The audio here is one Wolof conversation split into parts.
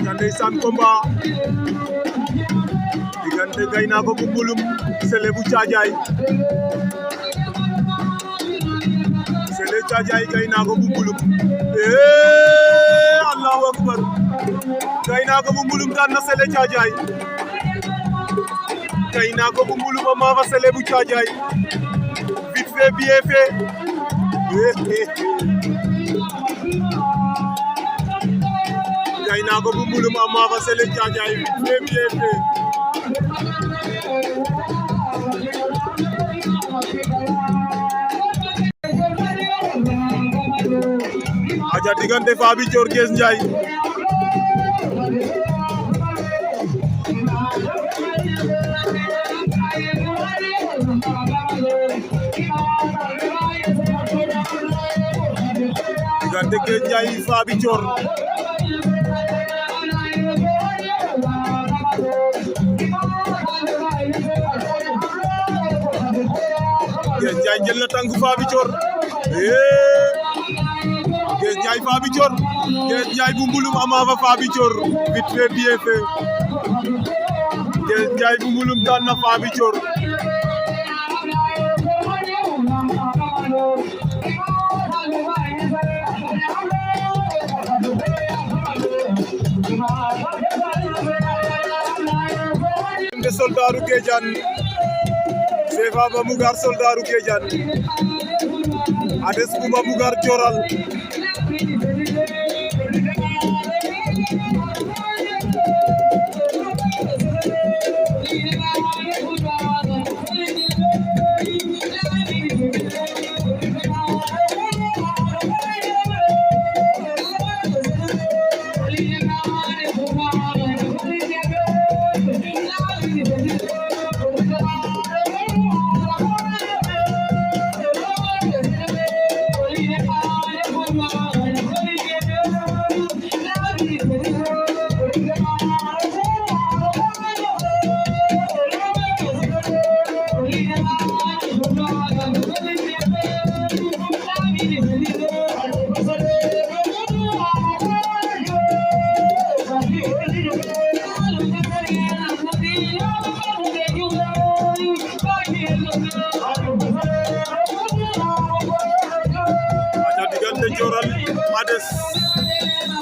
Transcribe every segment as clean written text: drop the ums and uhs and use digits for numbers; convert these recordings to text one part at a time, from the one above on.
aja ndeysaan combat diggante Gaynako bu Mbulum Sélé bu Caajaay Sélé Caajaay Gaynako bu Mbulum Allahu akbar Gaynako bu Mbulum daan na Sélé Caajaay Gaynako bu Mbulum ama fa Sélé bu Caajaay vite fait bien fait Gaynako bu Mbulum ama fa Sélé Caajaay vite fait bien fait aja diggante Faby Thior Guess Ndiaye diggante Guess Ndiaye Faby Thior Guess Ndiaye jël na tànk Faby Thior Guess Ndiaye Faby Thior Guess Ndiaye bu Mbulum ama fa Faby Thior vite fait bien fait Guess Ndiaye bu Mbulum daan na Faby Thior de Soldaru Kédiane Sefa Babougar Soldaru Kédiane Ades bu Babougar Dioral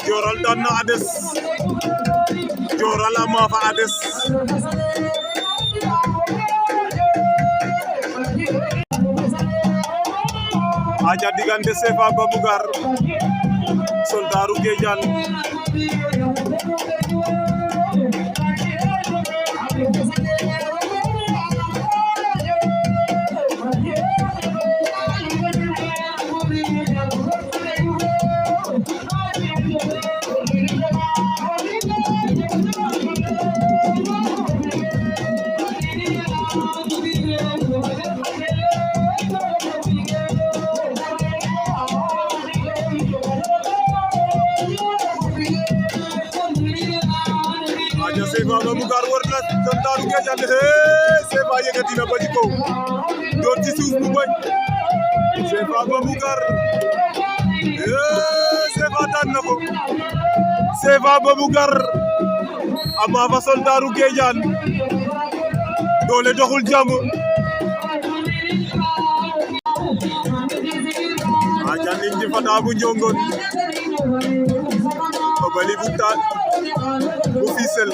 Dioral daan na Ades Dioral ama fa Ades aja diggante Sefa Babougar Soldaru Kédiane Sefa Babougar war na Soldaru Kédiane Sefa yëkkati na ba ci kaw door ci suuf bu bañ Sefa Babougar Sefa daan na ko Sefa Babougar ama fa Soldaru Kédiane doole doxul jàmm aja ninji fata bu njongon babali bu taal bu Fissel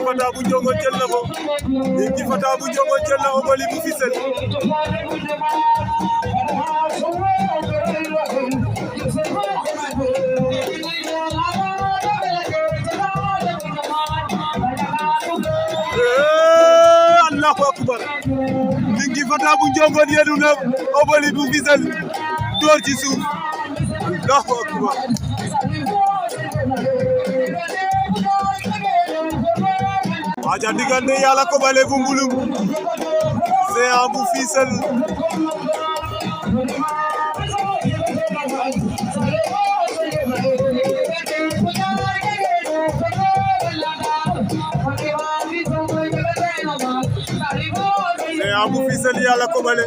Fata bu Njongo jël na ko Lingi Fata bu Njongo jël na Obeuly bu Fissel Allahu akbar Lingi Fata bu Njongo yenu na Obeuly bu Fissel door ci suuf Allahu akbar aja diggante Yalla Kobalé bu Mbulum Géant bu Fissel Géant bu Fissel Yalla Kobalé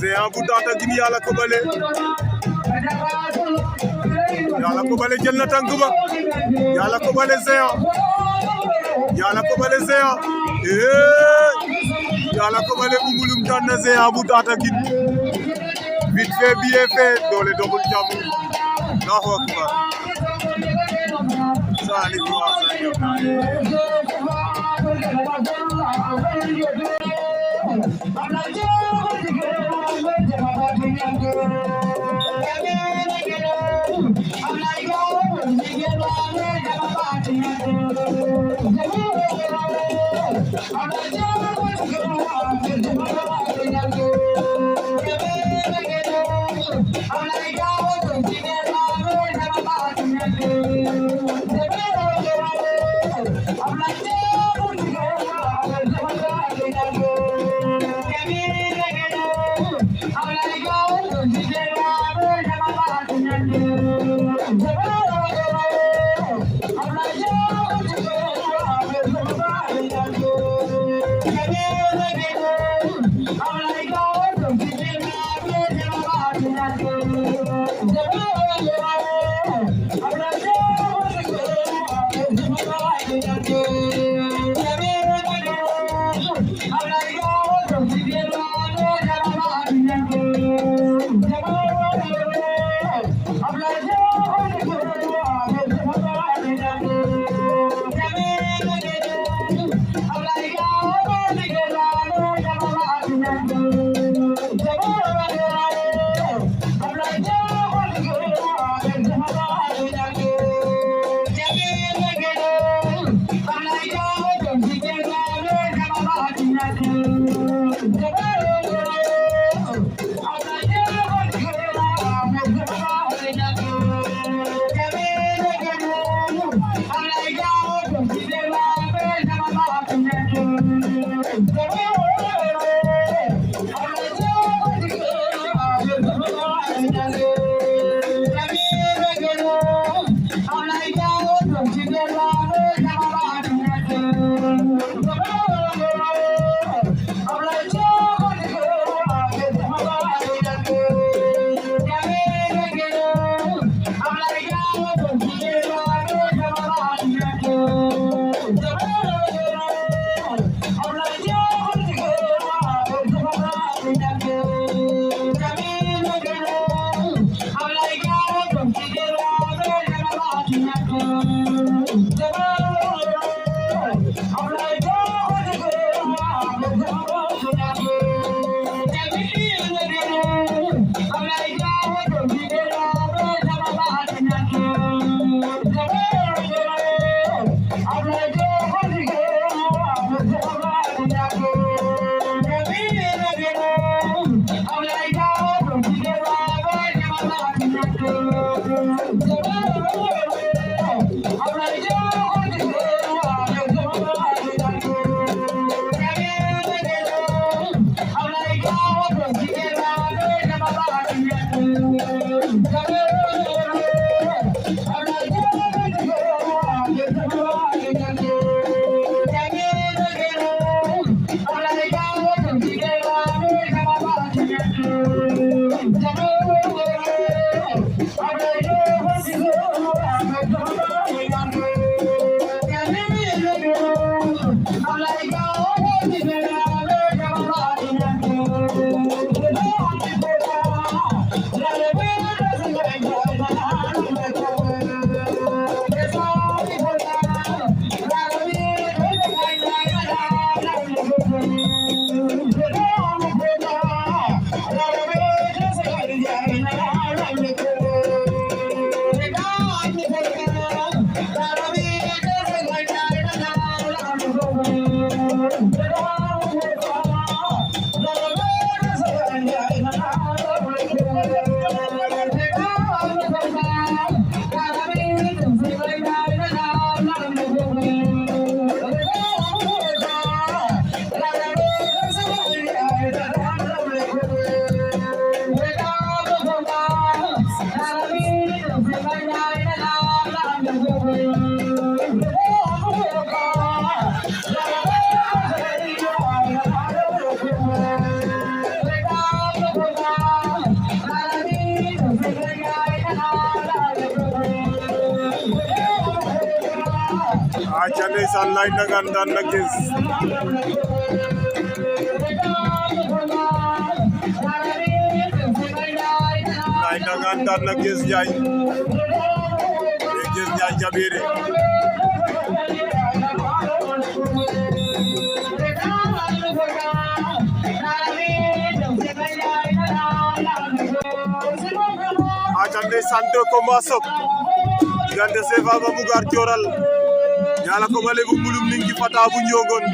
Géant bu Tataguine Yalla Kobalé jël na tànk ba Yalla Kobalé Géant Yalla Kobalé Géant Yalla Kobalé bu Mbulum daan na Géant bu Tataguine vite fait bien fait doole doxul jàmm Allahu akbar Salif wa ndeysaan Laye Ndagane daan na Kees Laye Ndagane daan na Kees Njaay Kees Njaay Jabere aca ndeysaan deux combats sok diggante CFA ba Mbougar Dioral Yala ko bale bu mulum ningi fata bu njongon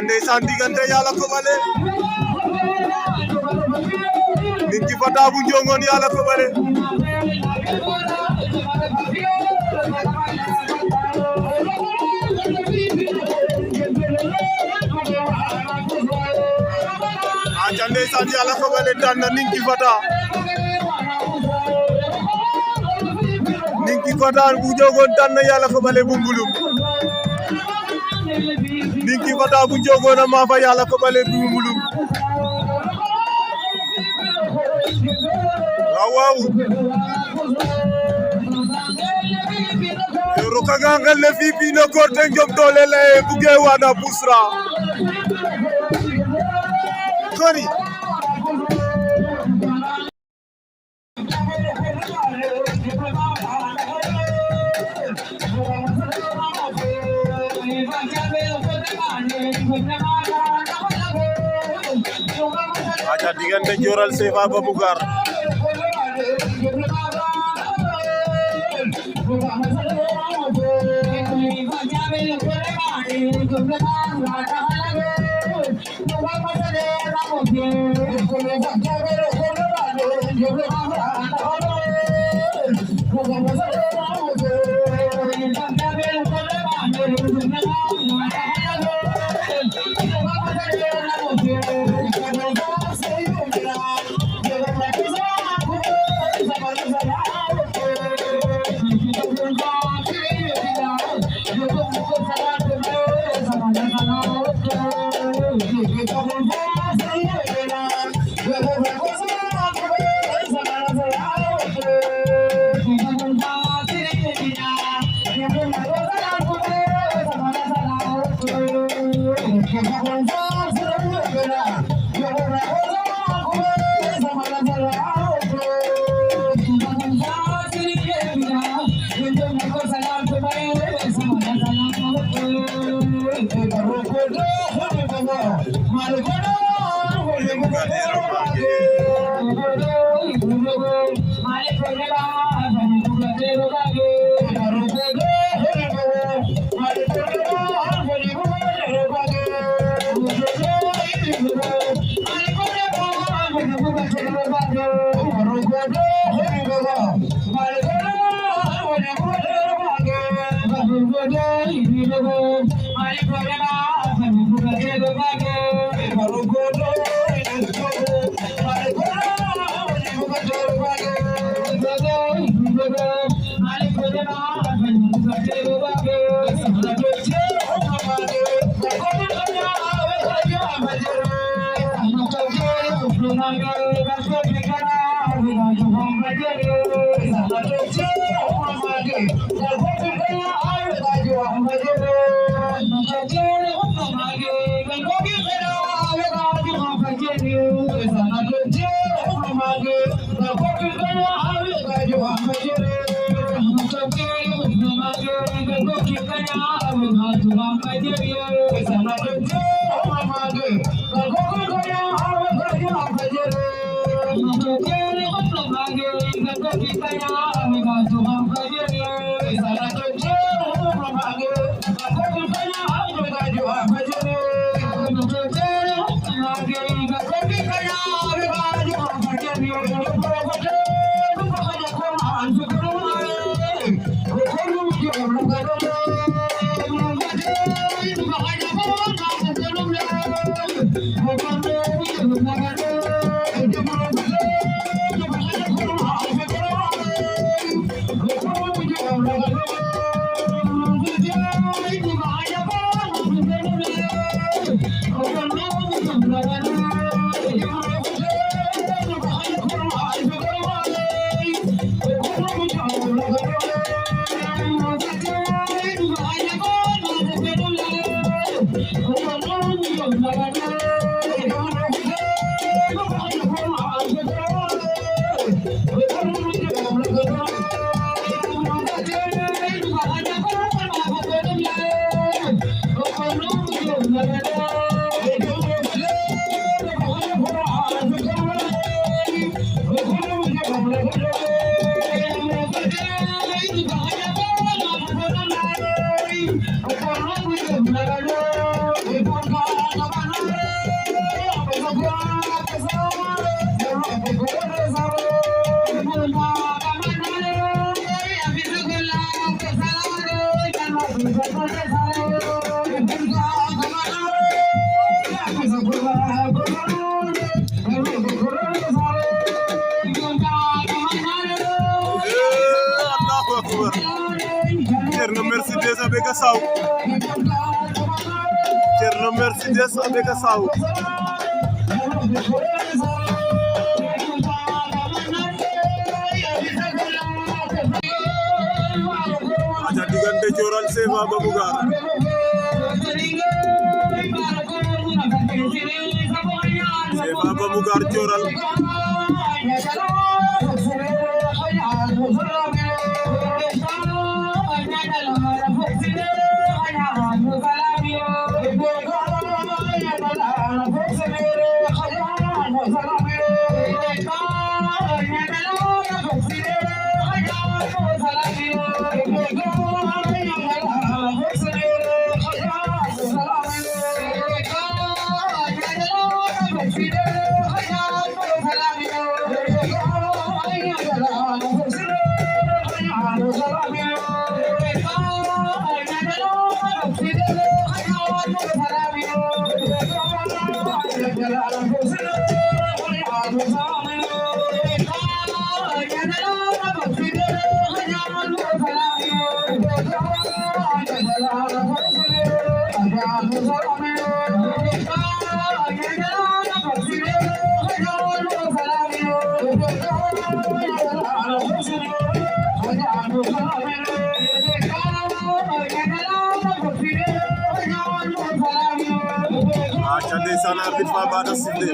ndeysaan diggante Yala ko bale ninki fata bu njongon Yala ko bale aca ndeysaan Yala ko bale daan na ninki fata bu njongon daan na Yala ko bale bu mbulum ninki fata bu njogona ma fa Yala ko bale bu mulum waaw roka gangal le fi bi no korte njom dole le buge wana busra koni aca diggante Dioral CFA ba Mbougar Cerno Mercedes abega saw Cerno Mercedes abega saw aja digante Joral Seva Babougar Seva Babougar Joral Chande sana arbit fa bada sinde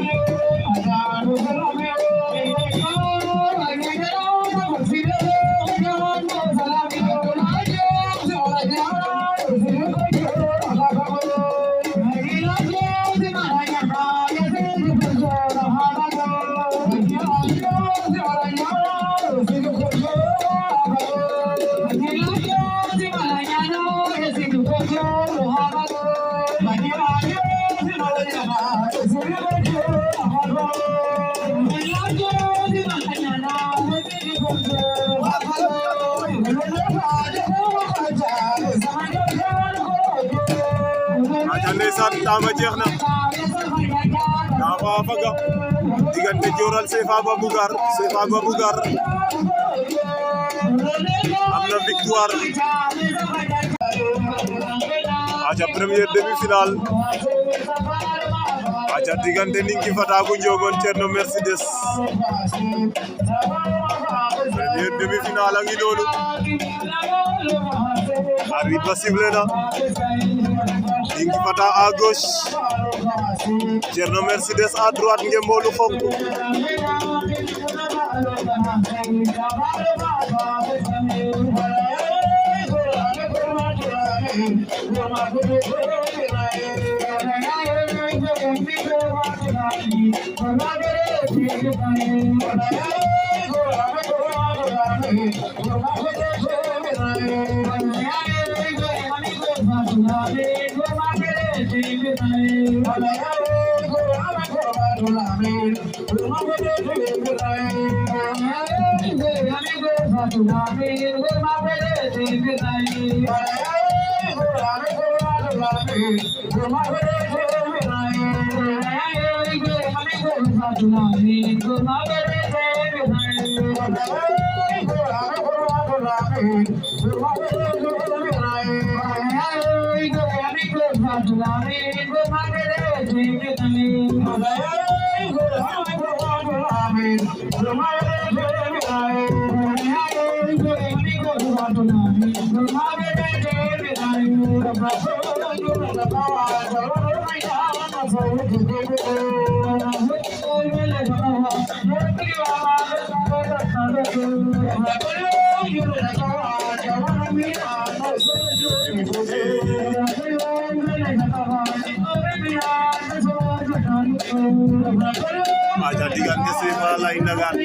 Chande sana tama jeexna Dafa faga digante Joral Seva Babougar amna victoire victoire. Aca première demi-finale. Aca diggante Ninki Fata bu Ndiogone Thierno Mercedes. Première demi-finale a ngi noonu. Arbitre ba sifflé na. Ninki Fata à gauche. Thierno Mercedes à droite ngemboo lu xonk. Aja diggante Sefa Laye Ndagane.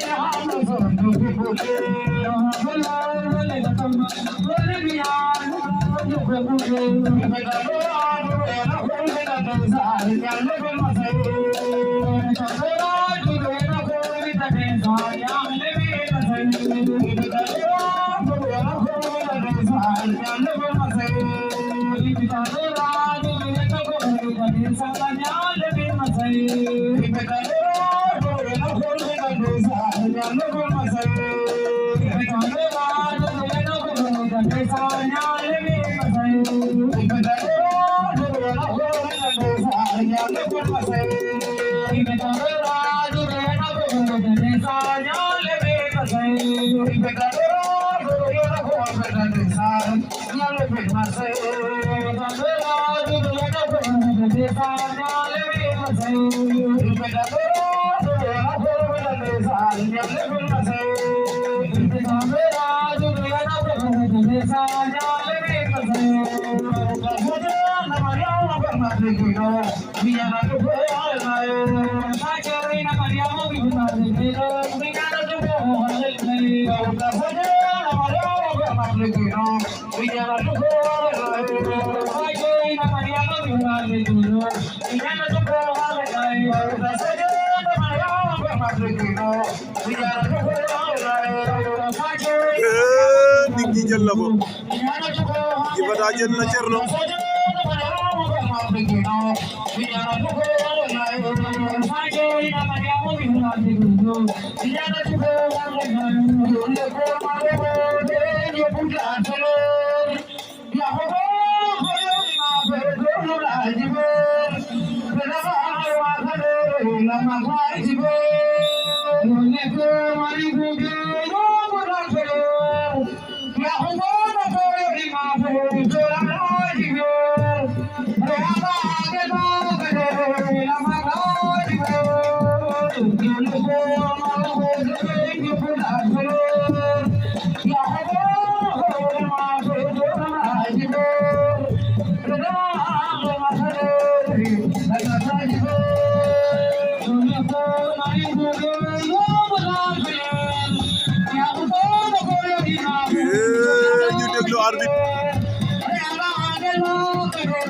Ninki jël na ko. Ninki Fata jël na Thierno.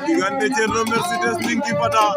Diggante Thierno Mercedes Ninki Fata.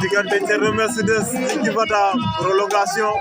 Diggante Thierno Mercedes Ninki Fata prolongation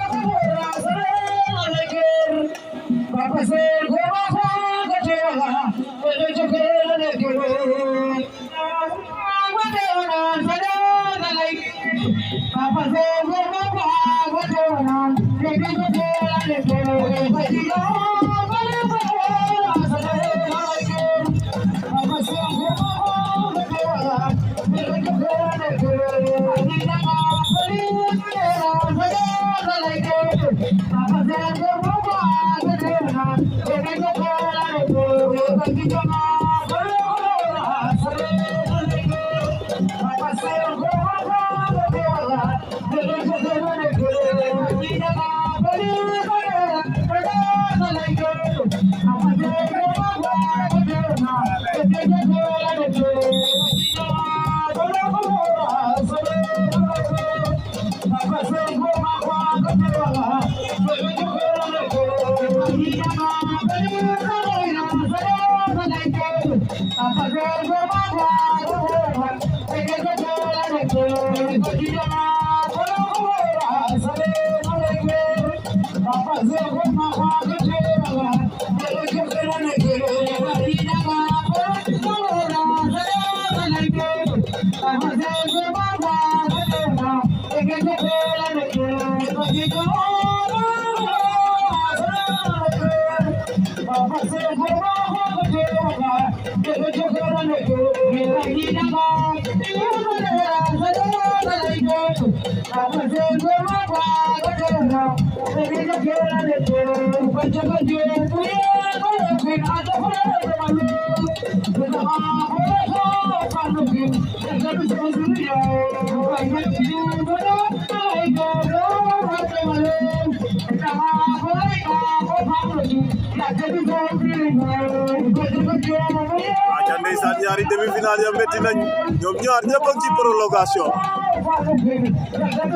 aca ndeysaan ñaari demi-finale ya metti nañ ñoom ñaar ñëpp ak ci prolongation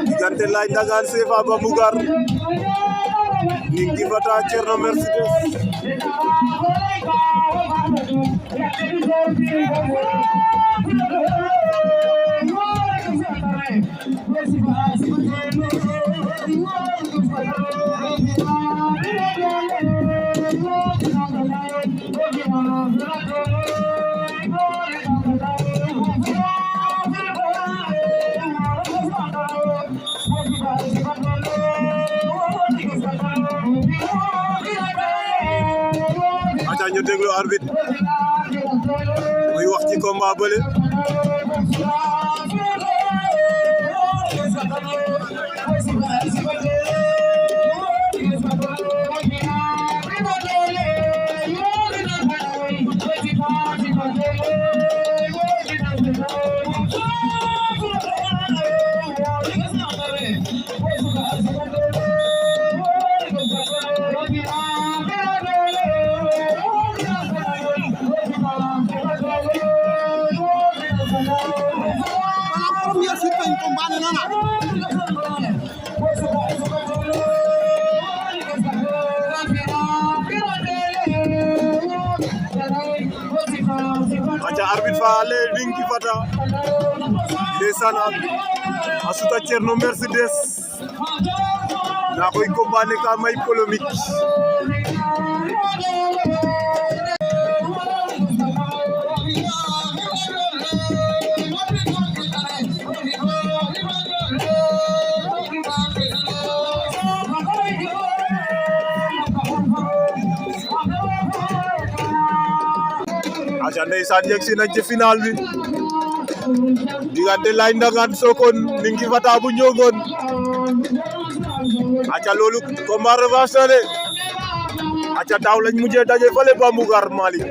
diggante Laye Ndangane CFA Bambougar Ninki Fata Thierno Mercedes aca ñu déglu arbitre muy wax ci combat bële aca arbitre fa ale Ninki Fata ndeysaan asuta Thierno Mercedes na koy combat ne ka may polémique ndeysaan yegsi nañ ci final bi diggante Laye Ndangaan Sokone Ninki Fata bu Ndiongon aca loolu combat revanche la de aca daaw lañ mujjee daje fale Bambougar Malick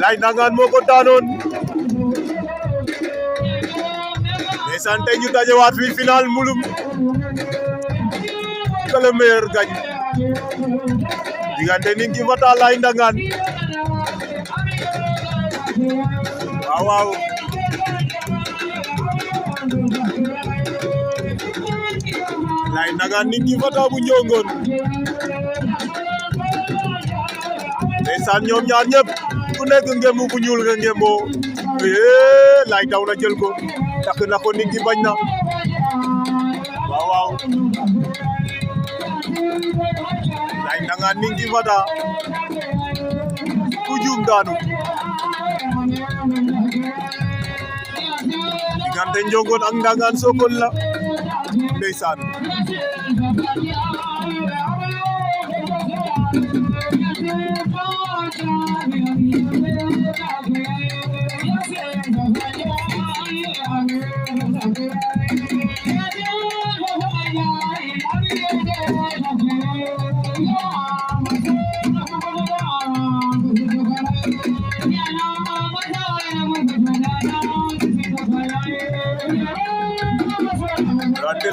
Laye Ndangaan moo ko daanoon ndeysaan tey ñu dajewaat fi final mulum que le meilleur gagne diggante Ninki Fata Laye Ndangaan waaw waaw Laye Ndangaan Ninki Fata bu Ndiongon ndeysaan ñoom ñaar ñëpp ku nekk ngembu bu ñuul nga ngemboo Laye daw na jël ko takk na ko Ninki bañ na waaw waaw Laye Ndangaan Ninki Fata ku juum daanu diggante Ndiongon ak Ndangaan Sokone la ndeysaan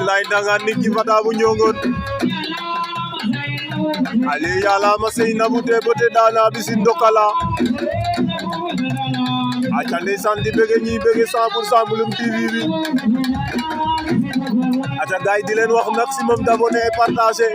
Laye Ndangaan Ninki Fata bu Ndiongon ale yala ma seyna bute bote dana bisin dokala aca ndeysaan di bëgg ñi bëgg 100% Mulum TV bi aca gaay di leen wax maximum d'abonnés et partager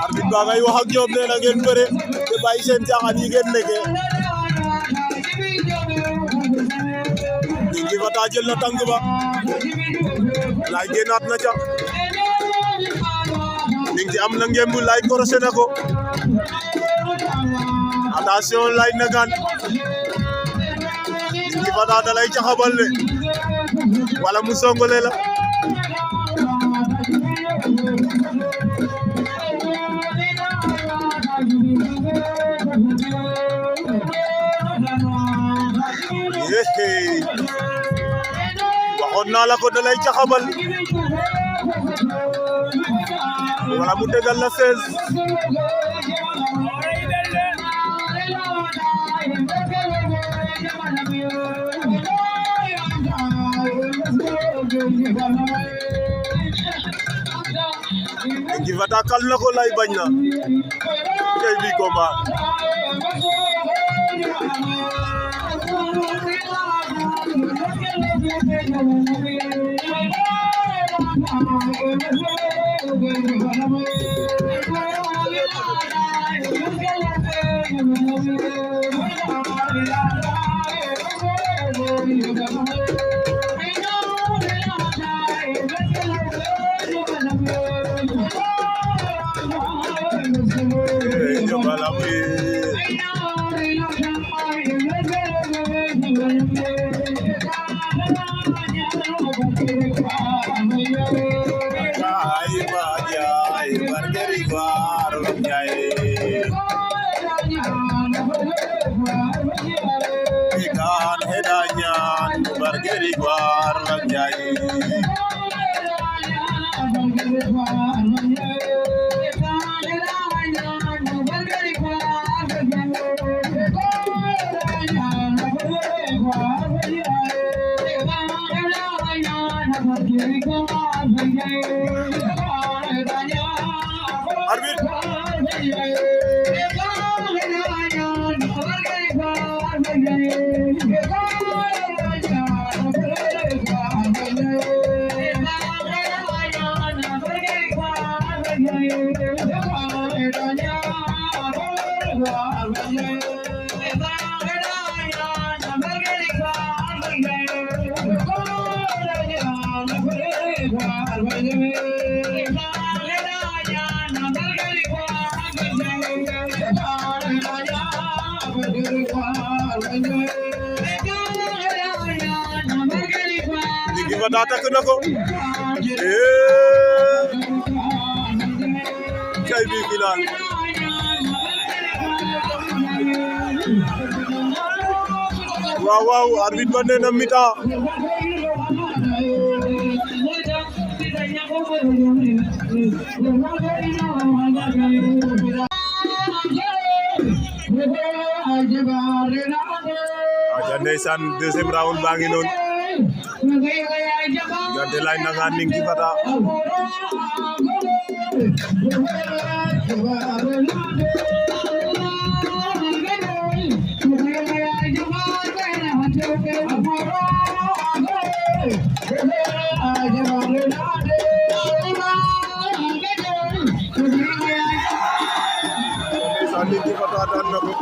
arbitre ba ngay wax ak ñoom nee na ngeen bëre te bàyyi seen caaxaan yi ngeen nekkee Ninki Fata jël na tànk ba Laye génnaat na ca Ninki am na ngemb Laye korosé na ko attention Laye Ndangaan Ninki Fata da lay caxabal le wala mu songole la waxoon naa la ko da lay caxabal wala mu tegal la 16 Ninki Fata kal na ko Laye bañ na tey bi combat ikan hedanyan bargeri war lanjai Arbit Fata takk na ko cay bi final waaw arbitre ba nee na mi-temps aja ndeysaan deuxième round baa ngi noonu diggante Laye Ndangaan Ninki Fata Ninki Fata daan na ko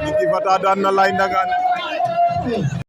Ninki Fata daan na Laye Ndangaan